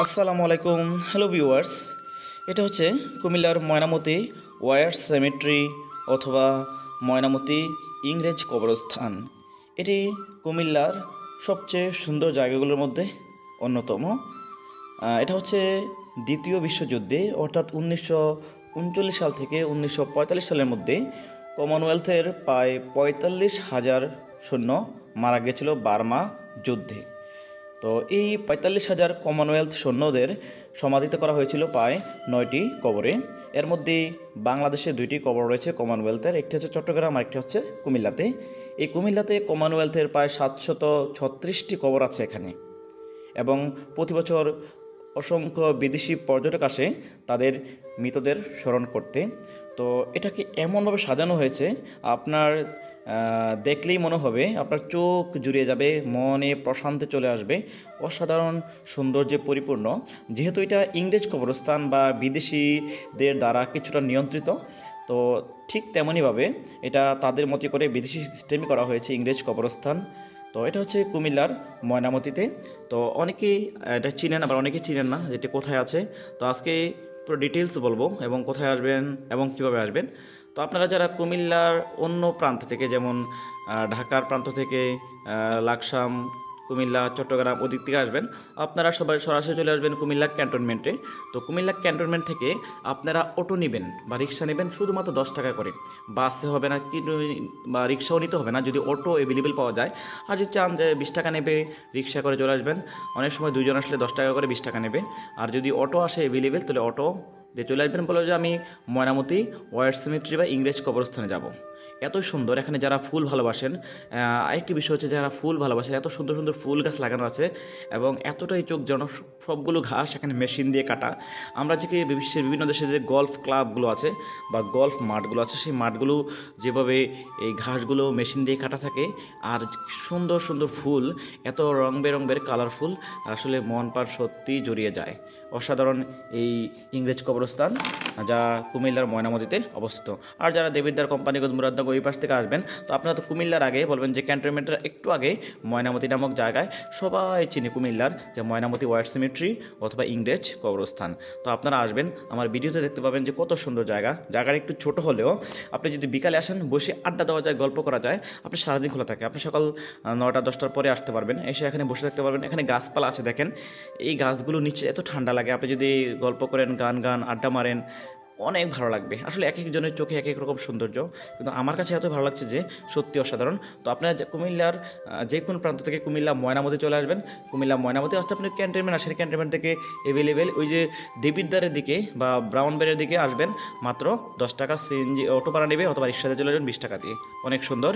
আসসালামু আলাইকুম, hello viewers. এটা হচ্ছে কুমিল্লার ময়নামতি ওয়ার সেমেট্রি অথবা ময়নামতি ইংরেজ কবরস্থান। এটি কুমিল্লার সবচেয়ে সুন্দর জায়গাগুলোর মধ্যে অন্যতম। এটা হচ্ছে দ্বিতীয় বিশ্বযুদ্ধে অর্থাৎ 1939 সাল থেকে 1945 সালের মধ্যে কমনওয়েলথের প্রায় 45,000 সৈন্য মারা গিয়েছিল বার্মা যুদ্ধে। তো এই 45,000 কমনওয়েলথ সৈন্যদের সমাধিত করা হয়েছিল প্রায় 9টি কবরে। এর মধ্যে বাংলাদেশে 2টি কবর রয়েছে কমনওয়েলথের, একটি হচ্ছে চট্টগ্রাম আর একটি হচ্ছে কুমিল্লাতে। এই কুমিল্লাতে কমনওয়েলথের প্রায় 736টি কবর আছে এখানে, এবং প্রতি বছর অসংখ্য বিদেশি পর্যটক আসে তাদের মৃতদের স্মরণ করতে। তো এটাকে এমনভাবে সাজানো হয়েছে, আপনার দেখলেই মনে হবে, আপনার চোখ জুড়িয়ে যাবে, মনে প্রশান্তি চলে আসবে। অসাধারণ সৌন্দর্যে পরিপূর্ণ। যেহেতু এটা ইংরেজ কবরস্থান বা বিদেশিদের দ্বারা কিছুটা নিয়ন্ত্রিত, তো ঠিক তেমনইভাবে এটা তাদের মতো করে বিদেশি সিস্টেমই করা হয়েছে ইংরেজ কবরস্থান। তো এটা হচ্ছে কুমিল্লার ময়নামতিতে। তো অনেকেই এটা চিনেন, আবার অনেকেই চিনেন না যেটি কোথায় আছে। তো আজকে পুরো ডিটেলস বলবো এবং কোথায় আসবেন এবং কিভাবে আসবেন। তো আপনারা যারা কুমিল্লার অন্য প্রান্ত থেকে, যেমন ঢাকার প্রান্ত থেকে লাকসাম, কুমিল্লা, চট্টগ্রাম ওদিক থেকে আসবেন, আপনারা সবাই সরাসরি চলে আসবেন কুমিল্লা ক্যান্টনমেন্টে। তো কুমিল্লা ক্যান্টনমেন্ট থেকে আপনারা অটো নেবেন বা রিক্সা নেবেন শুধুমাত্র 10 টাকা করে। বাসে হবে না, কিন্তু বা রিক্সাও নিতে হবে না যদি অটো অ্যাভেলেবেল পাওয়া যায়। আর যদি চান যে 20 টাকা নেবে, রিক্সা করে চলে আসবেন। অনেক সময় দুইজন আসলে 10 টাকা করে 20 টাকা নেবে। আর যদি অটো আসে অ্যাভেলেবেল, তাহলে অটো দিয়ে চলে আসবেন। বলো যে আমি ময়নামতি ওয়ার সিমেট্রি বা ইংরেজ কবরস্থানে যাব। এত সুন্দর, এখানে যারা ফুল ভালোবাসেন, আরেকটি বিষয় হচ্ছে যারা ফুল ভালোবাসেন, এত সুন্দর সুন্দর ফুল গাছ লাগানো আছে এবং এতটাই চোখজনক। সবগুলো ঘাস এখানে মেশিন দিয়ে কাটা। আমরা যে বিশ্বের বিভিন্ন দেশে যে গলফ ক্লাবগুলো আছে বা গলফ মাঠগুলো আছে, সেই মাঠগুলো যেভাবে এই ঘাসগুলো মেশিন দিয়ে কাটা থাকে, আর সুন্দর সুন্দর ফুল, এত রং বেরঙের কালারফুল, আসলে মন প্রাণ সত্যি জড়িয়ে যায়। অসাধারণ এই ইংরেজ কবরস্থান, যা কুমিল্লার ময়নামতিতে অবস্থিত। আর যারা দেবিদ্বার কোম্পানিগঞ্জ মুরাদনগর ওই পাশ থেকে আসবেন, তো আপনারা তো কুমিল্লার আগে বলবেন যে ক্যান্টনমেন্টের একটু আগে ময়নামতি নামক জায়গায় সবাই চিনি কুমিল্লার যে ময়নামতি ওয়ার সিমেট্রি অথবা ইংরেজ কবরস্থান। তো আপনারা আসবেন, আমার ভিডিওতে দেখতে পাবেন যে কত সুন্দর জায়গা। জায়গাটা একটু ছোট হলেও আপনি যদি বিকালে আসেন, বসে আড্ডা দেওয়া যায়, গল্প করা যায়। আপনি সারাদিন খোলা থাকে, আপনি সকাল 9টা-10টার পরে আসতে পারবেন, এসে এখানে বসে থাকতে পারবেন। এখানে গাছপালা আছে দেখেন, এই গাছগুলো নিচে এত ঠান্ডা লাগে। আপনি যদি গল্প করেন, গান আড্ডা মারেন, অনেক ভালো লাগবে। আসলে এক একজনের চোখে এক এক রকম সৌন্দর্য, কিন্তু আমার কাছে এত ভালো লাগছে যে সত্যি অসাধারণ। তো আপনারা কুমিল্লার যে কোনো প্রান্ত থেকে কুমিল্লা ময়নামতি চলে আসবেন। কুমিল্লা ময়নামতি অর্থাৎ আপনি ক্যান্টনমেন্ট আসেন, ক্যান্টনমেন্ট থেকে অ্যাভেলেবেল ওই যে দেবিদ্বারের দিকে বা ব্রাউনবাড়ির দিকে আসবেন, মাত্র 10 টাকা সিএনজি অটো ভাড়া নেবে, অথবা রিক্সাতে চলে আসবেন 20 টাকা দিয়ে। অনেক সুন্দর